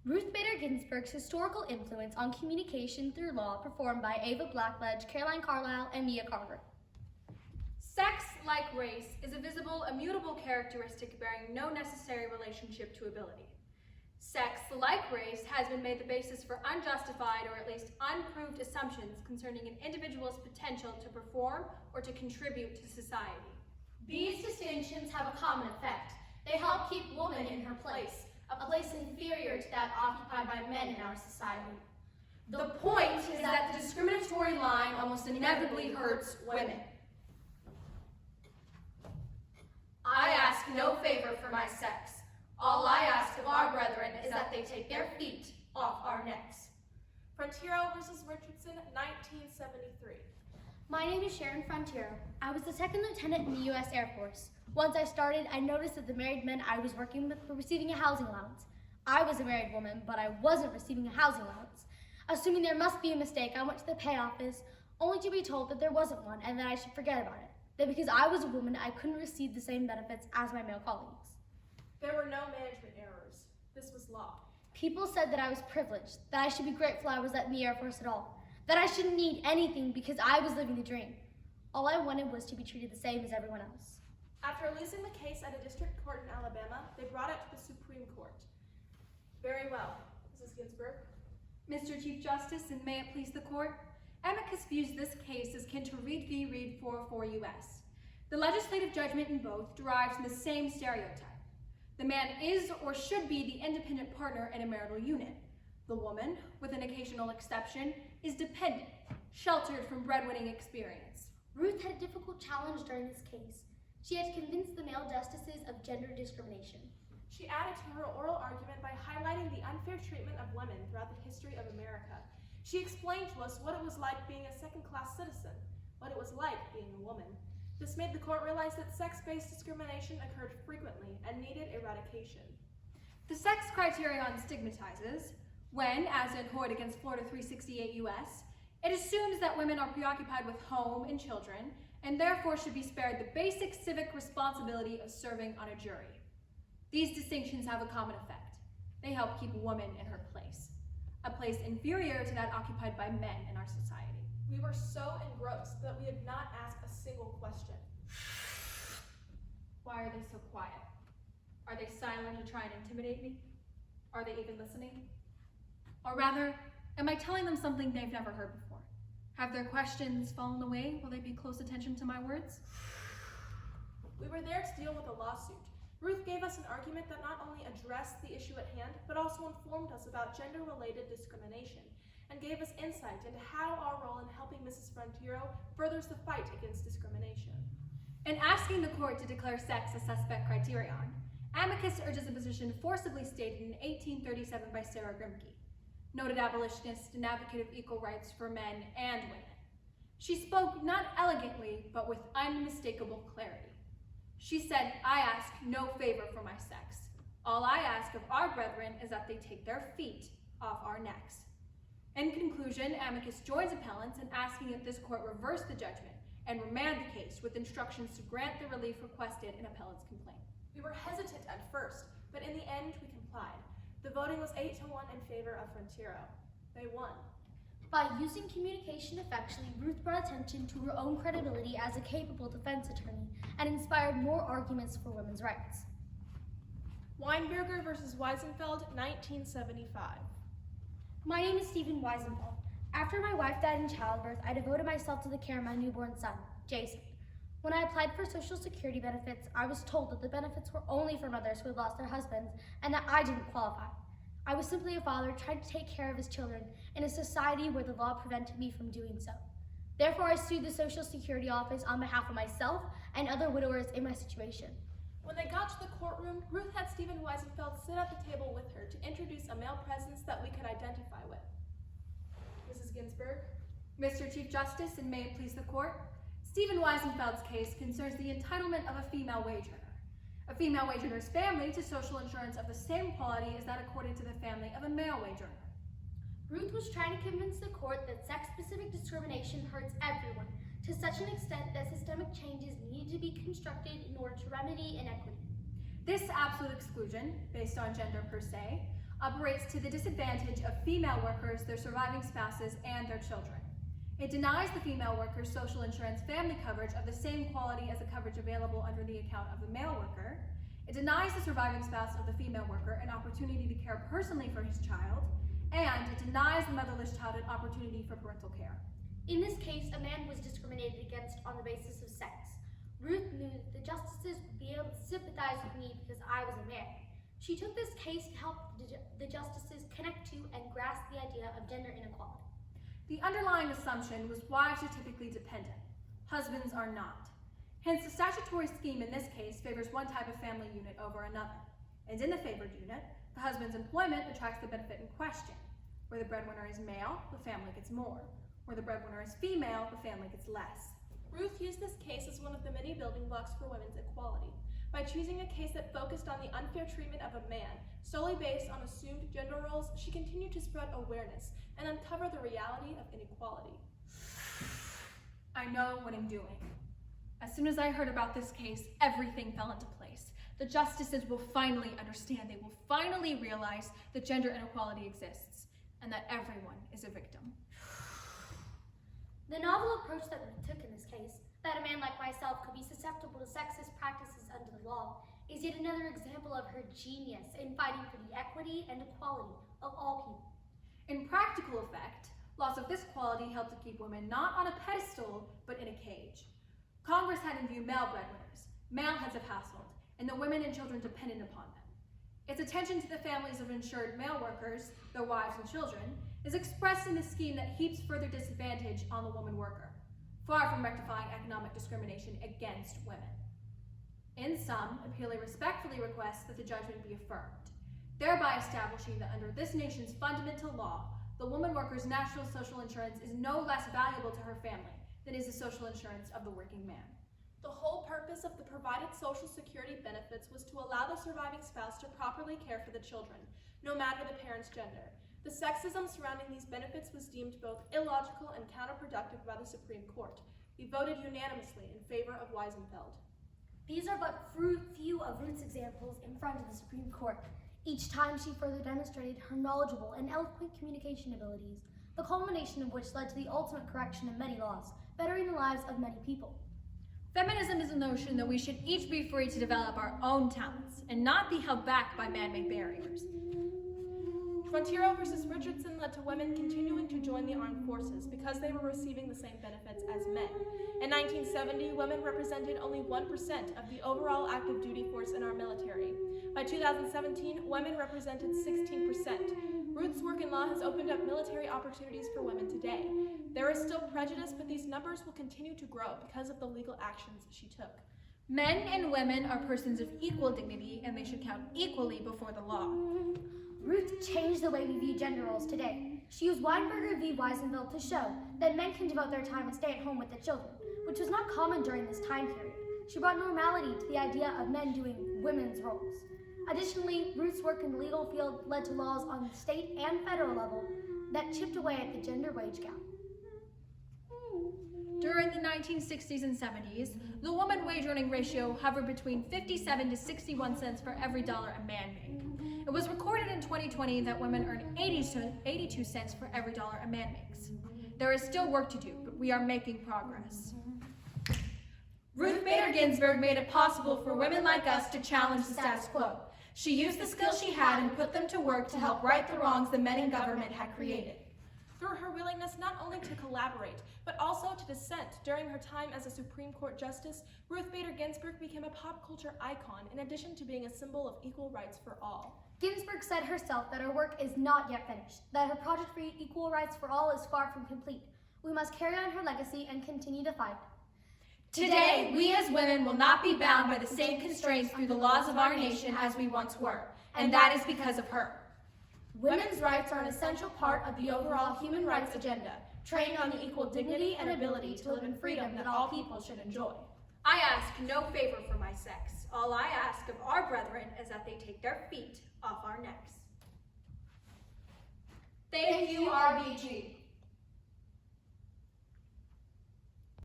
Ruth Bader Ginsburg's historical influence on communication through law, performed by Ava Blackledge, Caroline Carlisle, and Mia Carver. Sex, like race, is a visible, immutable characteristic bearing no necessary relationship to ability. Sex, like race, has been made the basis for unjustified or at least unproved assumptions concerning an individual's potential to perform or to contribute to society. These distinctions have a common effect. They help keep woman in her place, a place inferior to that occupied by men in our society. The point is that the discriminatory line almost inevitably hurts women. I ask no favor for my sex. All I ask of our brethren is that they take their feet off our necks. Frontiero versus Richardson, 1973. My name is Frontiero. I was the second lieutenant in the U.S. Air Force. Once I started, I noticed that the married men I was working with were receiving a housing allowance. I was a married woman, but I wasn't receiving a housing allowance. Assuming there must be a mistake, I went to the pay office, only to be told that there wasn't one and that I should forget about it. That because I was a woman, I couldn't receive the same benefits as my male colleagues. There were no management errors. This was law. People said that I was privileged, that I should be grateful I was in the Air Force at all, that I shouldn't need anything because I was living the dream. All I wanted was to be treated the same as everyone else. After losing the case at a district court in Alabama, they brought it to the Supreme Court. Very well, Mrs. Ginsburg. Mr. Chief Justice, and may it please the court, amicus views this case as kin to Reed v. Reed 404 U.S. The legislative judgment in both derives from the same stereotype. The man is or should be the independent partner in a marital unit. The woman, with an occasional exception, is dependent, sheltered from breadwinning experience. Ruth had a difficult challenge during this case. She had to convince the male justices of gender discrimination. She added to her oral argument by highlighting the unfair treatment of women throughout the history of America. She explained to us what it was like being a second-class citizen, what it was like being a woman. This made the court realize that sex-based discrimination occurred frequently and needed eradication. The sex criterion stigmatizes when, as in Hoyt against Florida 368 U.S., it assumes that women are preoccupied with home and children and therefore should be spared the basic civic responsibility of serving on a jury. These distinctions have a common effect. They help keep a woman in her place, a place inferior to that occupied by men in our society. We were so engrossed that we did not ask a single question. Why are they so quiet? Are they silent to try and intimidate me? Are they even listening? Or rather, am I telling them something they've never heard before? Have their questions fallen away? Will they pay close attention to my words? We were there to deal with a lawsuit. Ruth gave us an argument that not only addressed the issue at hand, but also informed us about gender-related discrimination and gave us insight into how our role in helping Mrs. Frontiero furthers the fight against discrimination. In asking the court to declare sex a suspect criterion, amicus urges a position forcibly stated in 1837 by Sarah Grimke, noted abolitionist and advocate of equal rights for men and women. She spoke not elegantly, but with unmistakable clarity. She said, I ask no favor for my sex. All I ask of our brethren is that they take their feet off our necks. In conclusion, amicus joins appellants in asking that this court reverse the judgment and remand the case with instructions to grant the relief requested in appellant's complaint. We were hesitant at first, but in the end we complied. The voting was 8-1 in favor of Frontiero. They won. By using communication effectively, Ruth brought attention to her own credibility as a capable defense attorney and inspired more arguments for women's rights. Weinberger versus Weisenfeld, 1975. My name is Stephen Weisenbaum. After my wife died in childbirth, I devoted myself to the care of my newborn son, Jason. When I applied for Social Security benefits, I was told that the benefits were only for mothers who had lost their husbands and that I didn't qualify. I was simply a father trying to take care of his children in a society where the law prevented me from doing so. Therefore, I sued the Social Security office on behalf of myself and other widowers in my situation. When they got to the courtroom, Ruth had Stephen Weisenfeld sit at the table with her to introduce a male presence that we could identify with. Mrs. Ginsburg. Mr. Chief Justice, and may it please the court, Stephen Weisenfeld's case concerns the entitlement of a female wage earner. A female wage earner's family to social insurance of the same quality as that accorded to the family of a male wage earner. Ruth was trying to convince the court that sex-specific discrimination hurts everyone, to such an extent that systemic changes needed to be constructed in order to remedy inequity. This absolute exclusion, based on gender per se, operates to the disadvantage of female workers, their surviving spouses, and their children. It denies the female worker's social insurance family coverage of the same quality as the coverage available under the account of the male worker. It denies the surviving spouse of the female worker an opportunity to care personally for his child, and it denies the motherless child an opportunity for parental care. In this case, a man was discriminated against on the basis of sex. Ruth knew that the justices would be able to sympathize with me because I was a man. She took this case to help the justices connect to and grasp the idea of gender inequality. The underlying assumption was wives are typically dependent. Husbands are not. Hence, the statutory scheme in this case favors one type of family unit over another. And in the favored unit, the husband's employment attracts the benefit in question. Where the breadwinner is male, the family gets more. Where the breadwinner is female, the family gets less. Ruth used this case as one of the many building blocks for women's equality. By choosing a case that focused on the unfair treatment of a man, solely based on assumed gender roles, she continued to spread awareness and uncover the reality of inequality. I know what I'm doing. As soon as I heard about this case, everything fell into place. The justices will finally understand. They will finally realize that gender inequality exists and that everyone is a victim. The novel approach that we took in this case, that a man like myself could be susceptible to sexist practices under the law, is yet another example of her genius in fighting for the equity and equality of all people. In practical effect, laws of this quality help to keep women not on a pedestal, but in a cage. Congress had in view male breadwinners, male heads of household, and the women and children dependent upon them. Its attention to the families of insured male workers, their wives and children, is expressed in a scheme that heaps further disadvantage on the woman worker, far from rectifying economic discrimination against women. In sum, Appealee respectfully requests that the judgment be affirmed, thereby establishing that under this nation's fundamental law, the woman worker's national social insurance is no less valuable to her family than is the social insurance of the working man. The whole purpose of the provided Social Security benefits was to allow the surviving spouse to properly care for the children, no matter the parent's gender. The sexism surrounding these benefits was deemed both illogical and counterproductive by the Supreme Court. We voted unanimously in favor of Weisenbaum. These are but few of Ruth's examples in front of the Supreme Court. Each time she further demonstrated her knowledgeable and eloquent communication abilities, the culmination of which led to the ultimate correction of many laws, bettering the lives of many people. Feminism is the notion that we should each be free to develop our own talents and not be held back by man-made barriers. Frontiero versus Richardson led to women continuing to join the armed forces because they were receiving the same benefits as men. In 1970, women represented only 1% of the overall active duty force in our military. By 2017, women represented 16%. Ruth's work in law has opened up military opportunities for women today. There is still prejudice, but these numbers will continue to grow because of the legal actions she took. Men and women are persons of equal dignity, and they should count equally before the law. Ruth changed the way we view gender roles today. She used Weinberger v. Weisenbaum to show that men can devote their time and stay at home with their children, which was not common during this time period. She brought normality to the idea of men doing women's roles. Additionally, Ruth's work in the legal field led to laws on the state and federal level that chipped away at the gender wage gap. During the 1960s and 70s, the woman wage earning ratio hovered between 57 to 61 cents for every dollar a man made. It was recorded in 2020 that women earn 82 cents for every dollar a man makes. There is still work to do, but we are making progress. Ruth Bader Ginsburg made it possible for women like us to challenge the status quo. She used the skills she had and put them to work to help right the wrongs the men in government had created. Through her willingness not only to collaborate, but also to dissent during her time as a Supreme Court Justice, Ruth Bader Ginsburg became a pop culture icon in addition to being a symbol of equal rights for all. Ginsburg said herself that her work is not yet finished, that her project for equal rights for all is far from complete. We must carry on her legacy and continue to fight. Today, we as women will not be bound by the same constraints through the laws of our nation as we once were, and that is because of her. Women's rights are an essential part of the overall human rights agenda, trained on the equal dignity and ability to live in freedom that all people should enjoy. I ask no favor for my sex. All I ask of our brethren is that they take their feet off our necks. Thank you, RBG.